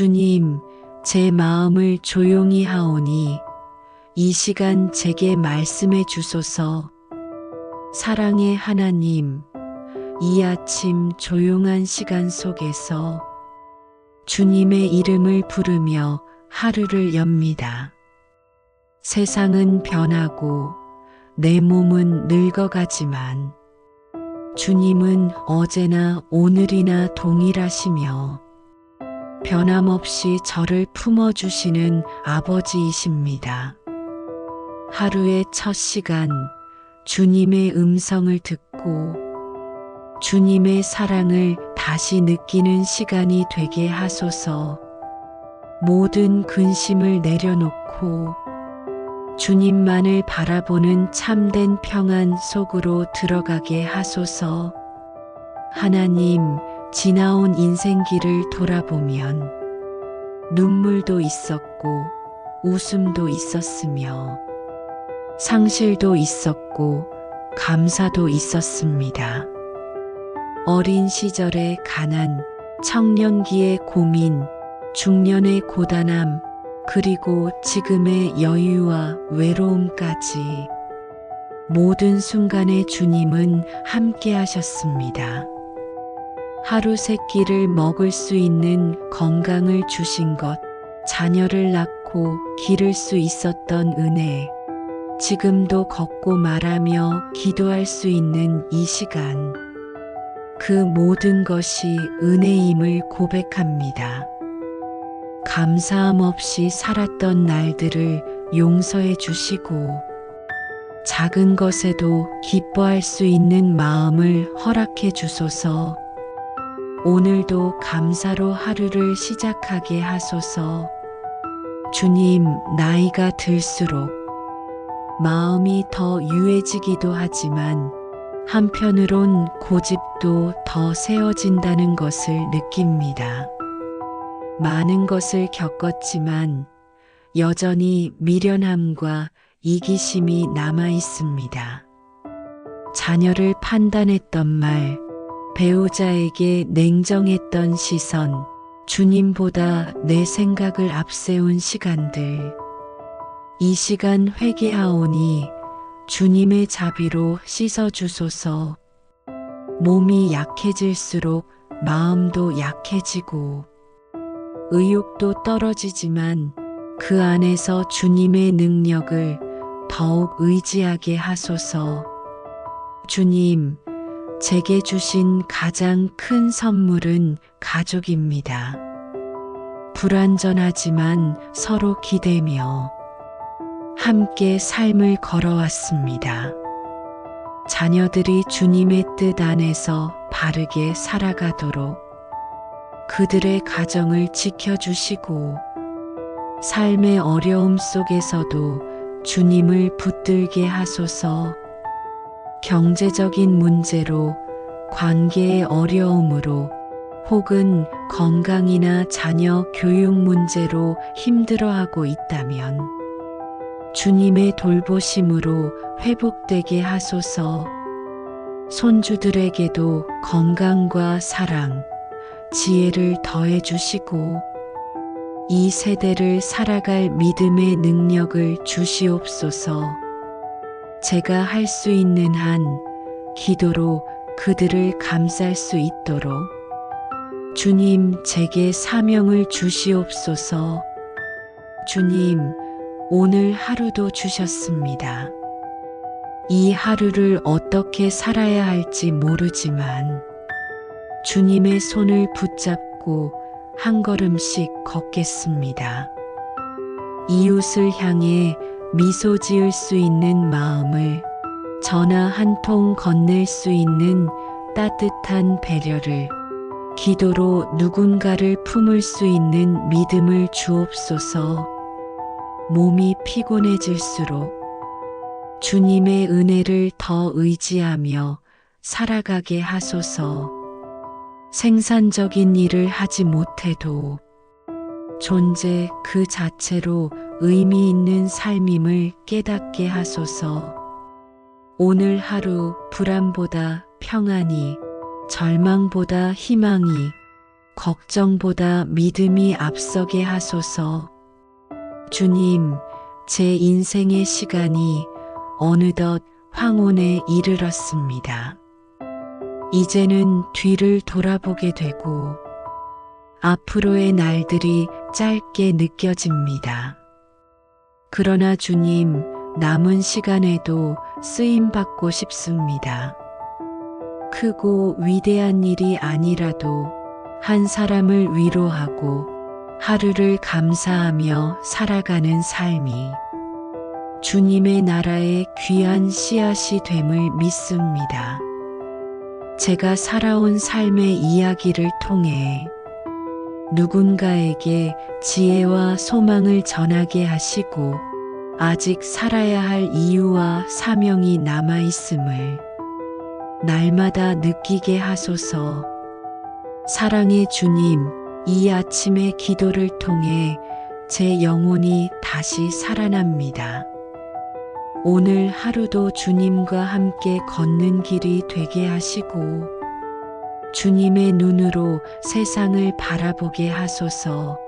주님, 제 마음을 조용히 하오니 이 시간 제게 말씀해 주소서. 사랑의 하나님, 이 아침 조용한 시간 속에서 주님의 이름을 부르며 하루를 엽니다. 세상은 변하고 내 몸은 늙어가지만 주님은 어제나 오늘이나 동일하시며 변함없이 저를 품어주시는 아버지이십니다. 하루의 첫 시간, 주님의 음성을 듣고 주님의 사랑을 다시 느끼는 시간이 되게 하소서. 모든 근심을 내려놓고 주님만을 바라보는 참된 평안 속으로 들어가게 하소서. 하나님, 지나온 인생길을 돌아보면 눈물도 있었고 웃음도 있었으며 상실도 있었고 감사도 있었습니다. 어린 시절의 가난, 청년기의 고민, 중년의 고단함, 그리고 지금의 여유와 외로움까지 모든 순간에 주님은 함께 하셨습니다. 하루 세 끼를 먹을 수 있는 건강을 주신 것, 자녀를 낳고 기를 수 있었던 은혜, 지금도 걷고 말하며 기도할 수 있는 이 시간, 그 모든 것이 은혜임을 고백합니다. 감사함 없이 살았던 날들을 용서해 주시고 작은 것에도 기뻐할 수 있는 마음을 허락해 주소서. 오늘도 감사로 하루를 시작하게 하소서. 주님, 나이가 들수록 마음이 더 유해지기도 하지만 한편으론 고집도 더 세워진다는 것을 느낍니다. 많은 것을 겪었지만 여전히 미련함과 이기심이 남아 있습니다. 자녀를 판단했던 말, 배우자에게 냉정했던 시선, 주님보다 내 생각을 앞세운 시간들. 이 시간 회개하오니 주님의 자비로 씻어주소서. 몸이 약해질수록 마음도 약해지고 의욕도 떨어지지만 그 안에서 주님의 능력을 더욱 의지하게 하소서. 주님, 제게 주신 가장 큰 선물은 가족입니다. 불완전하지만 서로 기대며 함께 삶을 걸어왔습니다. 자녀들이 주님의 뜻 안에서 바르게 살아가도록 그들의 가정을 지켜주시고 삶의 어려움 속에서도 주님을 붙들게 하소서. 경제적인 문제로, 관계의 어려움으로, 혹은 건강이나 자녀 교육 문제로 힘들어하고 있다면 주님의 돌보심으로 회복되게 하소서. 손주들에게도 건강과 사랑, 지혜를 더해 주시고 이 세대를 살아갈 믿음의 능력을 주시옵소서. 제가 할 수 있는 한 기도로 그들을 감쌀 수 있도록 주님, 제게 사명을 주시옵소서. 주님, 오늘 하루도 주셨습니다. 이 하루를 어떻게 살아야 할지 모르지만 주님의 손을 붙잡고 한 걸음씩 걷겠습니다. 이웃을 향해 미소 지을 수 있는 마음을, 전화 한 통 건넬 수 있는 따뜻한 배려를, 기도로 누군가를 품을 수 있는 믿음을 주옵소서. 몸이 피곤해질수록 주님의 은혜를 더 의지하며 살아가게 하소서. 생산적인 일을 하지 못해도 존재 그 자체로 의미 있는 삶임을 깨닫게 하소서. 오늘 하루 불안보다 평안이, 절망보다 희망이, 걱정보다 믿음이 앞서게 하소서. 주님, 제 인생의 시간이 어느덧 황혼에 이르렀습니다. 이제는 뒤를 돌아보게 되고 앞으로의 날들이 짧게 느껴집니다. 그러나 주님, 남은 시간에도 쓰임받고 싶습니다. 크고 위대한 일이 아니라도 한 사람을 위로하고 하루를 감사하며 살아가는 삶이 주님의 나라의 귀한 씨앗이 됨을 믿습니다. 제가 살아온 삶의 이야기를 통해 누군가에게 지혜와 소망을 전하게 하시고 아직 살아야 할 이유와 사명이 남아 있음을 날마다 느끼게 하소서. 사랑의 주님, 이 아침의 기도를 통해 제 영혼이 다시 살아납니다. 오늘 하루도 주님과 함께 걷는 길이 되게 하시고 주님의 눈으로 세상을 바라보게 하소서.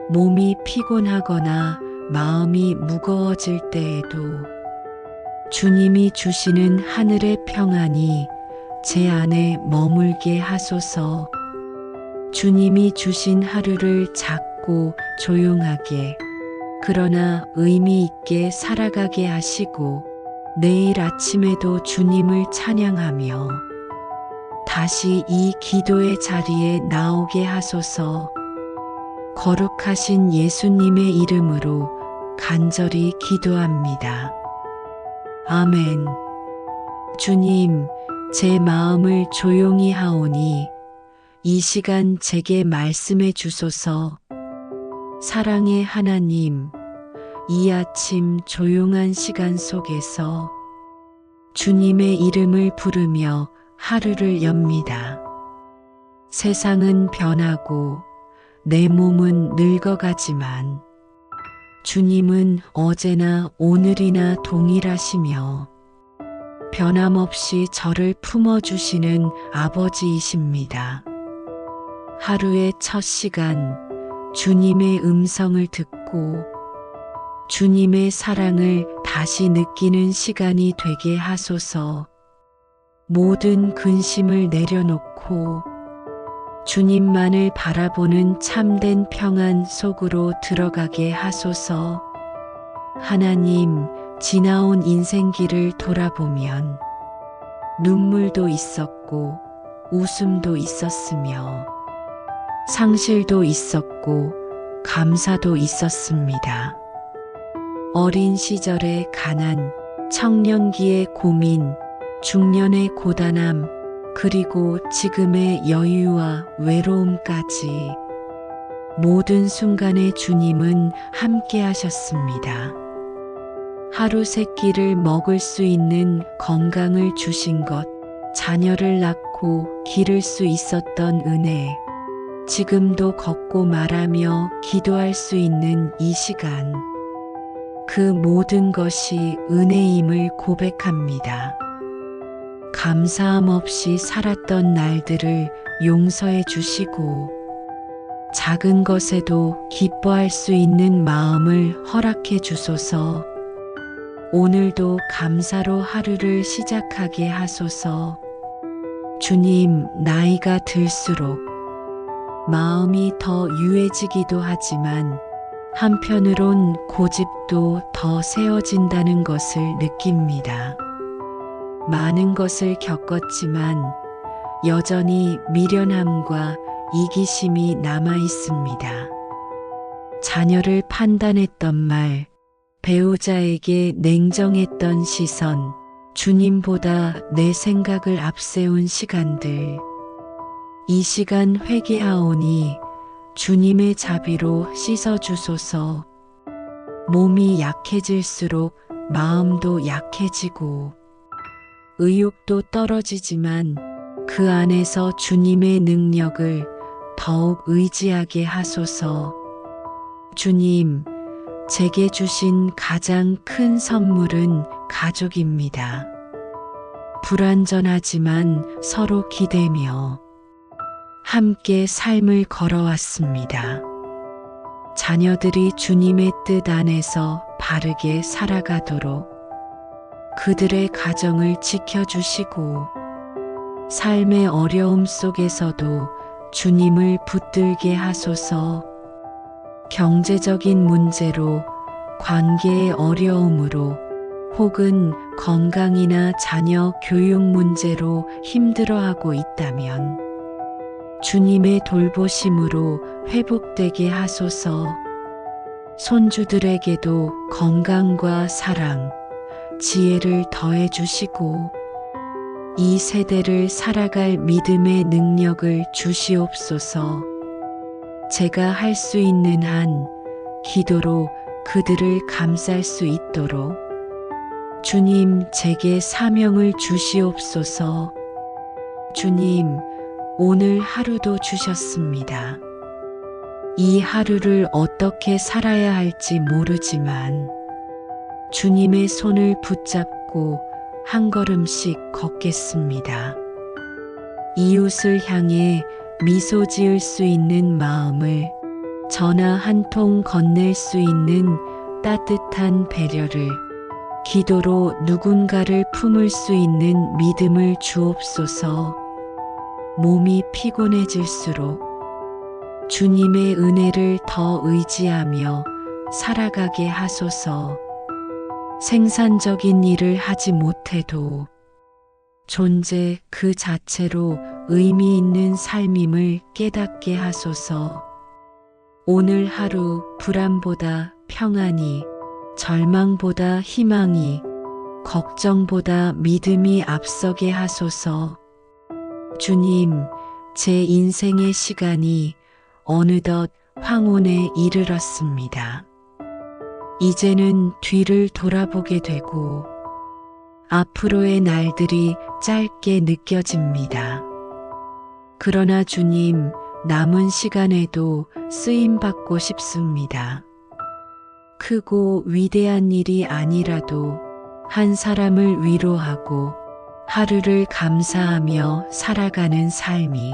몸이 피곤하거나 마음이 무거워질 때에도 주님이 주시는 하늘의 평안이 제 안에 머물게 하소서. 주님이 주신 하루를 작고 조용하게 그러나 의미 있게 살아가게 하시고 내일 아침에도 주님을 찬양하며 다시 이 기도의 자리에 나오게 하소서. 거룩하신 예수님의 이름으로 간절히 기도합니다. 아멘. 주님, 제 마음을 조용히 하오니 이 시간 제게 말씀해 주소서. 사랑의 하나님, 이 아침 조용한 시간 속에서 주님의 이름을 부르며 하루를 엽니다. 세상은 변하고 내 몸은 늙어가지만 주님은 어제나 오늘이나 동일하시며 변함없이 저를 품어주시는 아버지이십니다. 하루의 첫 시간, 주님의 음성을 듣고 주님의 사랑을 다시 느끼는 시간이 되게 하소서. 모든 근심을 내려놓고 주님만을 바라보는 참된 평안 속으로 들어가게 하소서. 하나님, 지나온 인생길을 돌아보면 눈물도 있었고 웃음도 있었으며 상실도 있었고 감사도 있었습니다. 어린 시절의 가난, 청년기의 고민, 중년의 고단함, 그리고 지금의 여유와 외로움까지 모든 순간에 주님은 함께 하셨습니다. 하루 세 끼를 먹을 수 있는 건강을 주신 것, 자녀를 낳고 기를 수 있었던 은혜, 지금도 걷고 말하며 기도할 수 있는 이 시간, 그 모든 것이 은혜임을 고백합니다. 감사함 없이 살았던 날들을 용서해 주시고 작은 것에도 기뻐할 수 있는 마음을 허락해 주소서. 오늘도 감사로 하루를 시작하게 하소서. 주님, 나이가 들수록 마음이 더 유해지기도 하지만 한편으론 고집도 더 세워진다는 것을 느낍니다. 많은 것을 겪었지만 여전히 미련함과 이기심이 남아 있습니다. 자녀를 판단했던 말, 배우자에게 냉정했던 시선, 주님보다 내 생각을 앞세운 시간들. 이 시간 회개하오니 주님의 자비로 씻어주소서. 몸이 약해질수록 마음도 약해지고 의욕도 떨어지지만 그 안에서 주님의 능력을 더욱 의지하게 하소서. 주님, 제게 주신 가장 큰 선물은 가족입니다. 불완전하지만 서로 기대며 함께 삶을 걸어왔습니다. 자녀들이 주님의 뜻 안에서 바르게 살아가도록 그들의 가정을 지켜주시고 삶의 어려움 속에서도 주님을 붙들게 하소서. 경제적인 문제로, 관계의 어려움으로, 혹은 건강이나 자녀 교육 문제로 힘들어하고 있다면 주님의 돌보심으로 회복되게 하소서. 손주들에게도 건강과 사랑, 지혜를 더해 주시고 이 세대를 살아갈 믿음의 능력을 주시옵소서. 제가 할 수 있는 한 기도로 그들을 감쌀 수 있도록 주님 제게 사명을 주시옵소서. 주님, 오늘 하루도 주셨습니다. 이 하루를 어떻게 살아야 할지 모르지만 주님의 손을 붙잡고 한 걸음씩 걷겠습니다. 이웃을 향해 미소 지을 수 있는 마음을, 전화 한 통 건넬 수 있는 따뜻한 배려를, 기도로 누군가를 품을 수 있는 믿음을 주옵소서. 몸이 피곤해질수록 주님의 은혜를 더 의지하며 살아가게 하소서. 생산적인 일을 하지 못해도 존재 그 자체로 의미 있는 삶임을 깨닫게 하소서. 오늘 하루 불안보다 평안이, 절망보다 희망이, 걱정보다 믿음이 앞서게 하소서. 주님, 제 인생의 시간이 어느덧 황혼에 이르렀습니다. 이제는 뒤를 돌아보게 되고 앞으로의 날들이 짧게 느껴집니다. 그러나 주님, 남은 시간에도 쓰임받고 싶습니다. 크고 위대한 일이 아니라도 한 사람을 위로하고 하루를 감사하며 살아가는 삶이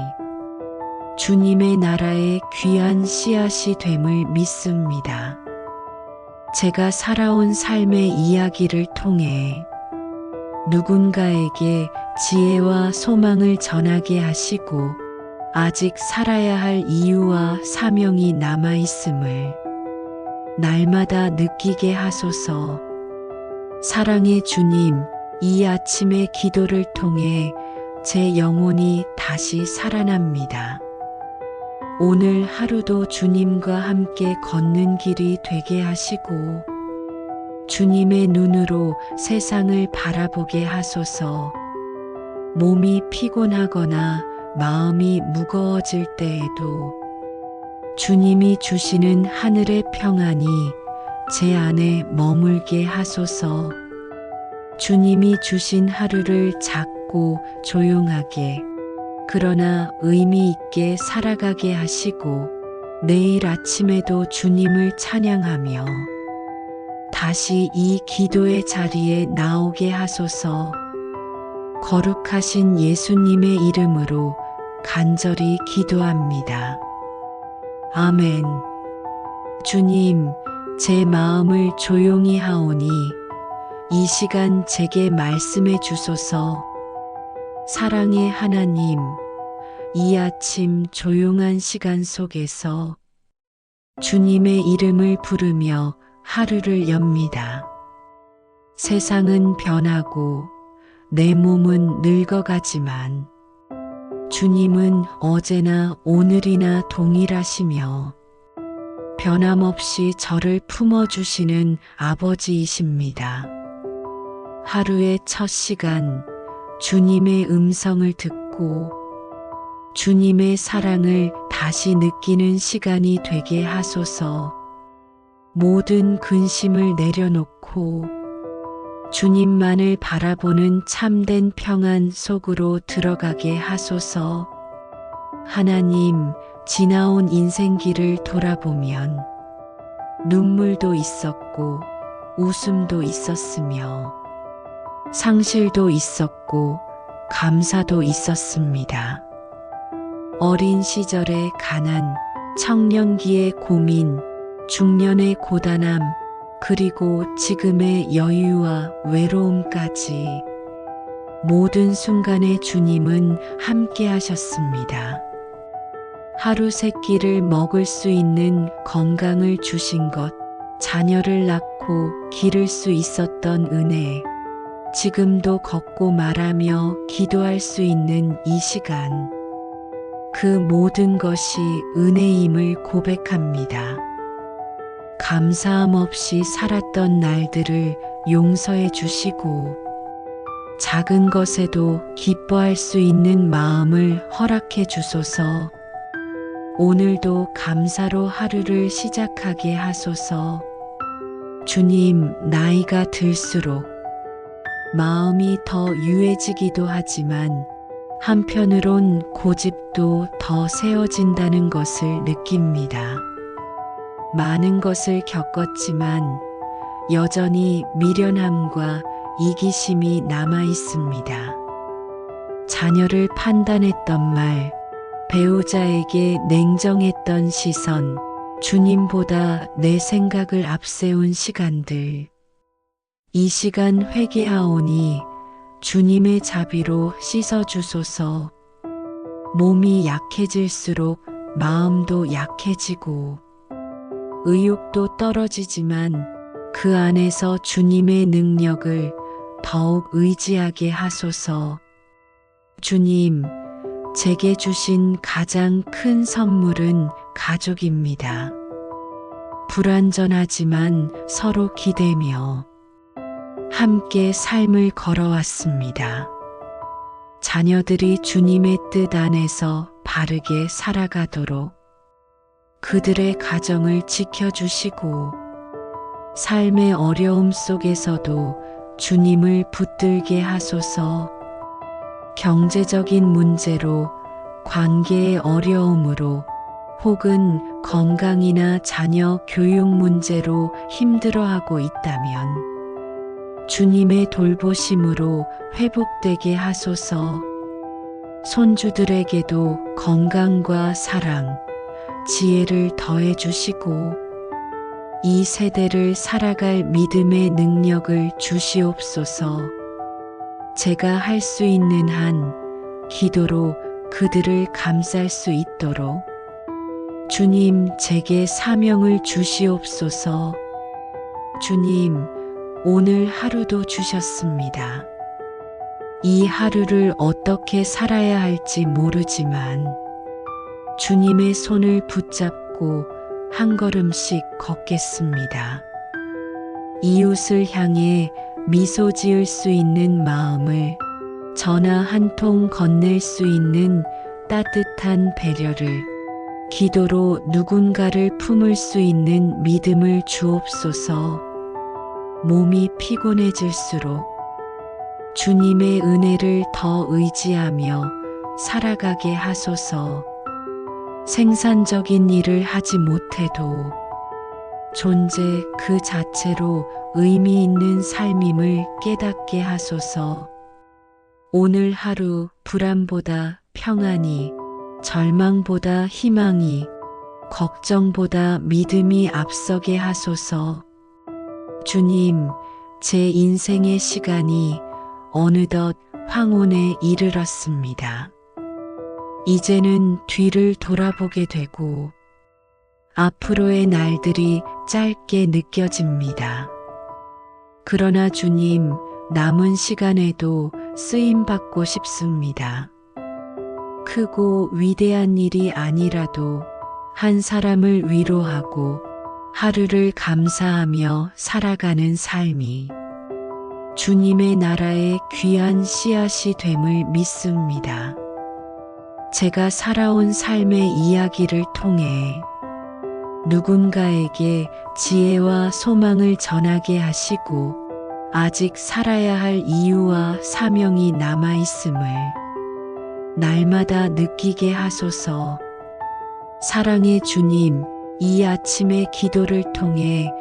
주님의 나라의 귀한 씨앗이 됨을 믿습니다. 제가 살아온 삶의 이야기를 통해 누군가에게 지혜와 소망을 전하게 하시고 아직 살아야 할 이유와 사명이 남아 있음을 날마다 느끼게 하소서. 사랑의 주님, 이 아침의 기도를 통해 제 영혼이 다시 살아납니다. 오늘 하루도 주님과 함께 걷는 길이 되게 하시고 주님의 눈으로 세상을 바라보게 하소서. 몸이 피곤하거나 마음이 무거워질 때에도 주님이 주시는 하늘의 평안이 제 안에 머물게 하소서. 주님이 주신 하루를 작고 조용하게, 그러나 의미 있게 살아가게 하시고 내일 아침에도 주님을 찬양하며 다시 이 기도의 자리에 나오게 하소서. 거룩하신 예수님의 이름으로 간절히 기도합니다. 아멘. 주님, 제 마음을 조용히 하오니 이 시간 제게 말씀해 주소서. 사랑의 하나님, 이 아침 조용한 시간 속에서 주님의 이름을 부르며 하루를 엽니다. 세상은 변하고 내 몸은 늙어가지만 주님은 어제나 오늘이나 동일하시며 변함없이 저를 품어주시는 아버지이십니다. 하루의 첫 시간, 주님의 음성을 듣고 주님의 사랑을 다시 느끼는 시간이 되게 하소서. 모든 근심을 내려놓고 주님만을 바라보는 참된 평안 속으로 들어가게 하소서. 하나님, 지나온 인생길을 돌아보면 눈물도 있었고 웃음도 있었으며 상실도 있었고 감사도 있었습니다. 어린 시절의 가난, 청년기의 고민, 중년의 고단함, 그리고 지금의 여유와 외로움까지 모든 순간에 주님은 함께 하셨습니다. 하루 세 끼를 먹을 수 있는 건강을 주신 것, 자녀를 낳고 기를 수 있었던 은혜, 지금도 걷고 말하며 기도할 수 있는 이 시간, 그 모든 것이 은혜임을 고백합니다. 감사함 없이 살았던 날들을 용서해 주시고 작은 것에도 기뻐할 수 있는 마음을 허락해 주소서. 오늘도 감사로 하루를 시작하게 하소서. 주님, 나이가 들수록 마음이 더 유해지기도 하지만 한편으론 고집도 더 세워진다는 것을 느낍니다. 많은 것을 겪었지만 여전히 미련함과 이기심이 남아 있습니다. 자녀를 판단했던 말, 배우자에게 냉정했던 시선, 주님보다 내 생각을 앞세운 시간들. 이 시간 회개하오니 주님의 자비로 씻어주소서. 몸이 약해질수록 마음도 약해지고 의욕도 떨어지지만 그 안에서 주님의 능력을 더욱 의지하게 하소서. 주님, 제게 주신 가장 큰 선물은 가족입니다. 불완전하지만 서로 기대며 함께 삶을 걸어왔습니다. 자녀들이 주님의 뜻 안에서 바르게 살아가도록 그들의 가정을 지켜주시고 삶의 어려움 속에서도 주님을 붙들게 하소서. 경제적인 문제로, 관계의 어려움으로, 혹은 건강이나 자녀 교육 문제로 힘들어하고 있다면 주님의 돌보심으로 회복되게 하소서. 손주들에게도 건강과 사랑, 지혜를 더해 주시고 이 세대를 살아갈 믿음의 능력을 주시옵소서. 제가 할 수 있는 한 기도로 그들을 감쌀 수 있도록 주님, 제게 사명을 주시옵소서. 주님, 오늘 하루도 주셨습니다. 이 하루를 어떻게 살아야 할지 모르지만 주님의 손을 붙잡고 한 걸음씩 걷겠습니다. 이웃을 향해 미소 지을 수 있는 마음을, 전화 한 통 건넬 수 있는 따뜻한 배려를, 기도로 누군가를 품을 수 있는 믿음을 주옵소서. 몸이 피곤해질수록 주님의 은혜를 더 의지하며 살아가게 하소서. 생산적인 일을 하지 못해도 존재 그 자체로 의미 있는 삶임을 깨닫게 하소서. 오늘 하루 불안보다 평안이, 절망보다 희망이, 걱정보다 믿음이 앞서게 하소서. 주님, 제 인생의 시간이 어느덧 황혼에 이르렀습니다. 이제는 뒤를 돌아보게 되고 앞으로의 날들이 짧게 느껴집니다. 그러나 주님, 남은 시간에도 쓰임받고 싶습니다. 크고 위대한 일이 아니라도 한 사람을 위로하고 하루를 감사하며 살아가는 삶이 주님의 나라의 귀한 씨앗이 됨을 믿습니다. 제가 살아온 삶의 이야기를 통해 누군가에게 지혜와 소망을 전하게 하시고 아직 살아야 할 이유와 사명이 남아 있음을 날마다 느끼게 하소서. 사랑의 주님, 이 아침의 기도를 통해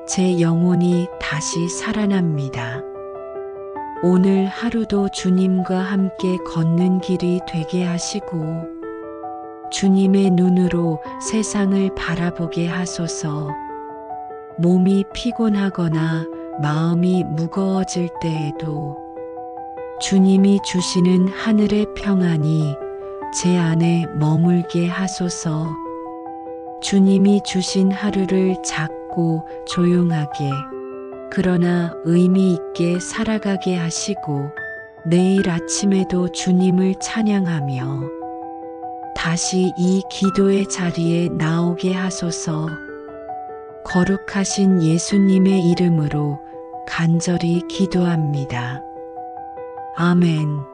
제 영혼이 다시 살아납니다. 오늘 하루도 주님과 함께 걷는 길이 되게 하시고 주님의 눈으로 세상을 바라보게 하소서. 몸이 피곤하거나 마음이 무거워질 때에도 주님이 주시는 하늘의 평안이 제 안에 머물게 하소서. 주님이 주신 하루를 작고 조용하게 그러나 의미 있게 살아가게 하시고 내일 아침에도 주님을 찬양하며 다시 이 기도의 자리에 나오게 하소서. 거룩하신 예수님의 이름으로 간절히 기도합니다. 아멘.